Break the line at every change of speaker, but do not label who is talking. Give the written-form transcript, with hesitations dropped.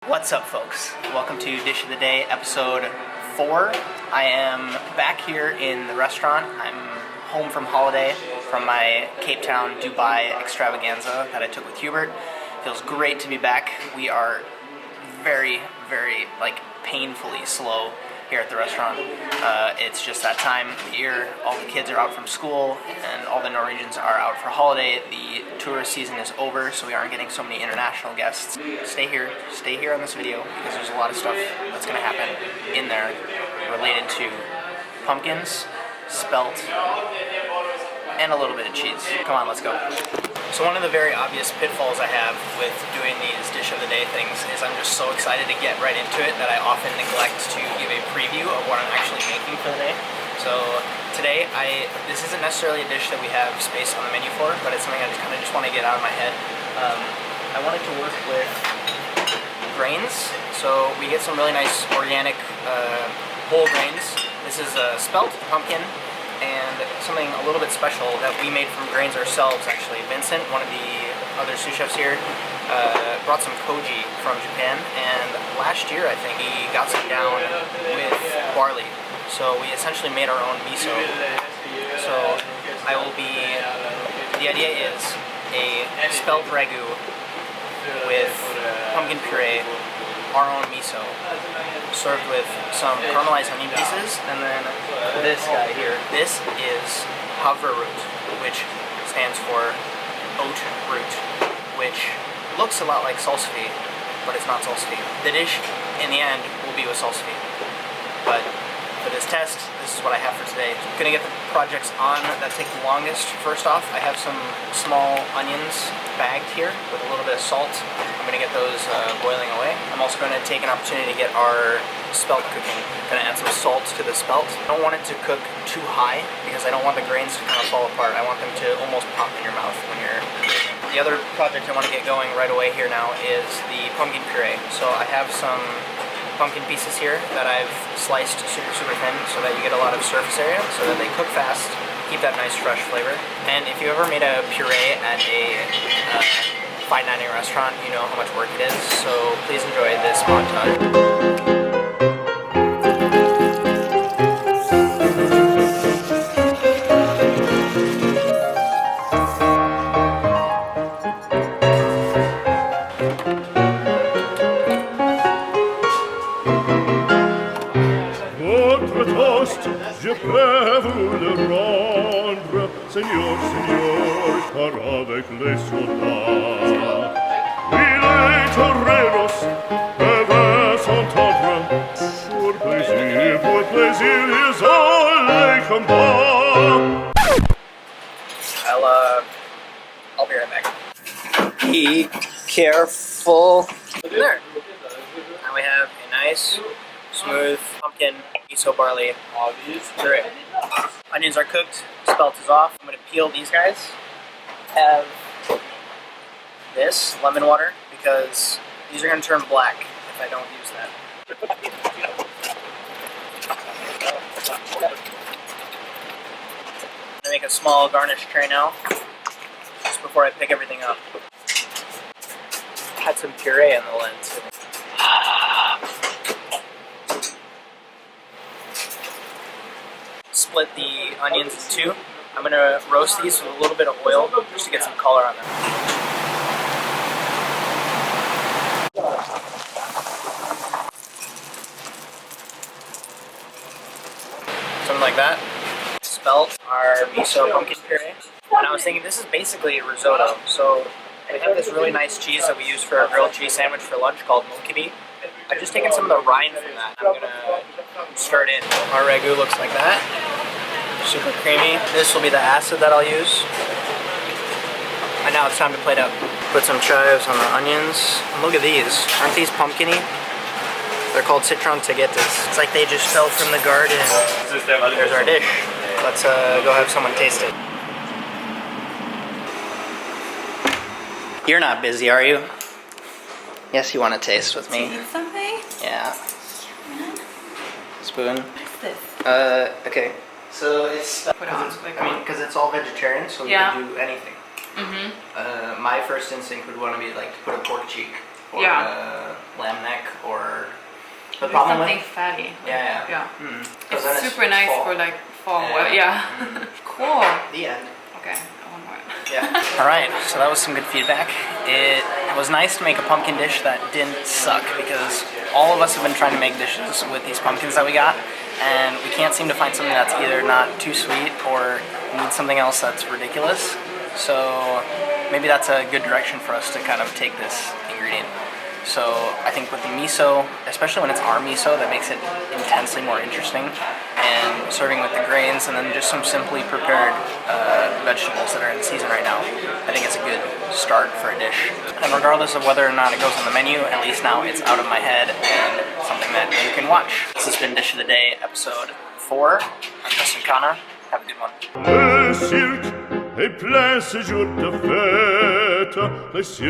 What's up, folks? Welcome to Dish of the Day, episode 4. I am back here in the restaurant. I'm home from holiday from my Cape Town, Dubai extravaganza that I took with Hubert. Feels great to be back. We are very, painfully slow here at the restaurant. It's just that time of year. All the kids are out from school and all the Norwegians are out for holiday. The tourist season is over, so we aren't getting so many international guests. Stay here on this video because there's a lot of stuff that's going to happen in there related to pumpkins, spelt, and a little bit of cheese. Come on, let's go. So one of the very obvious pitfalls I have with doing these Dish of the Day things is I'm just so excited to get right into it that I often neglect to give a preview of what I'm actually making for the day. So today, this isn't necessarily a dish that we have space on the menu for, but it's something I just want to get out of my head. I wanted to work with grains, so we get some really nice organic whole grains. This is spelt, pumpkin, and something a little bit special that we made from grains ourselves, actually. Vincent, one of the other sous chefs here, brought some koji from Japan, and last year I think he got some down with barley. So we essentially made our own miso. So the idea is a spelt ragout with pumpkin puree, our own miso, served with some caramelized onion pieces, and then this guy here. This is havrroot, which stands for oat root, which looks a lot like salsify, but it's not salsify. The dish, in the end, will be with salsify, but for this test, this is what I have for today. I'm gonna get the projects on that take the longest. First off, I have some small onions bagged here with a little bit of salt. I'm gonna get those boiling away. I'm also gonna take an opportunity to get our spelt cooking. I'm gonna add some salt to the spelt. I don't want it to cook too high because I don't want the grains to kind of fall apart. I want them to almost pop in your mouth when you're eating. The other project I want to get going right away here now is the pumpkin puree. So I have some pumpkin pieces here that I've sliced super thin so that you get a lot of surface area so that they cook fast, keep that nice fresh flavor. And if you ever made a puree at a fine dining restaurant, you know how much work it is, so please enjoy this montage.
Je peux vous le rendre, Seigneur, Seigneur, car avec les soldats, il est Toreador, devait s'entendre, pour plaisir, ils ont les combats.
I'll be right back. Be careful. There. Now we have a nice, smooth pumpkin miso barley puree. Onions are cooked, spelt is off. I'm going to peel these guys. Have this lemon water because these are going to turn black if I don't use that. I'm going to make a small garnish tray now, just before I pick everything up. Had some puree on the lens. Split the onions in two. I'm going to roast these with a little bit of oil just to get some color on them. Something like that. Spelt our miso pumpkin puree. And I was thinking this is basically a risotto. So we have this really nice cheese that we use for our grilled cheese sandwich for lunch called Munkeby. I've just taken some of the rind from that. I'm going to stir it in. Our ragout looks like that. Super creamy. This will be the acid that I'll use. And now it's time to plate up. Put some chives on the onions. And look at these. Aren't these pumpkin-y? They're called citron tagetes. It's like they just fell from the garden. There's our dish. Let's go have someone taste it. You're not busy, are you? Yes, you want to taste with me.
Taste something?
Yeah. Spoon.
What's this?
Okay. So it's, because it's all vegetarian, so you can do anything. My first instinct would want to be like to put a pork cheek or a lamb neck The problem
something
with
fatty.
yeah.
It's super nice for like fall weather. Cool.
The end.
Okay, one more.
Yeah. All right, so that was some good feedback. It was nice to make a pumpkin dish that didn't suck because all of us have been trying to make dishes with these pumpkins that we got, and we can't seem to find something that's either not too sweet or needs something else that's ridiculous. So maybe that's a good direction for us to kind of take this ingredient. So I think with the miso, especially when it's our miso, that makes it intensely more interesting. And serving with the grains and then just some simply prepared vegetables that are in season right now, I think it's a good start for a dish. And regardless of whether or not it goes on the menu, at least now it's out of my head and something that you can watch. This has been Dish of the Day, episode 4. I'm Justin Khanna. Have a good one.
Le cirque est plein ces jours de fête. Le cirque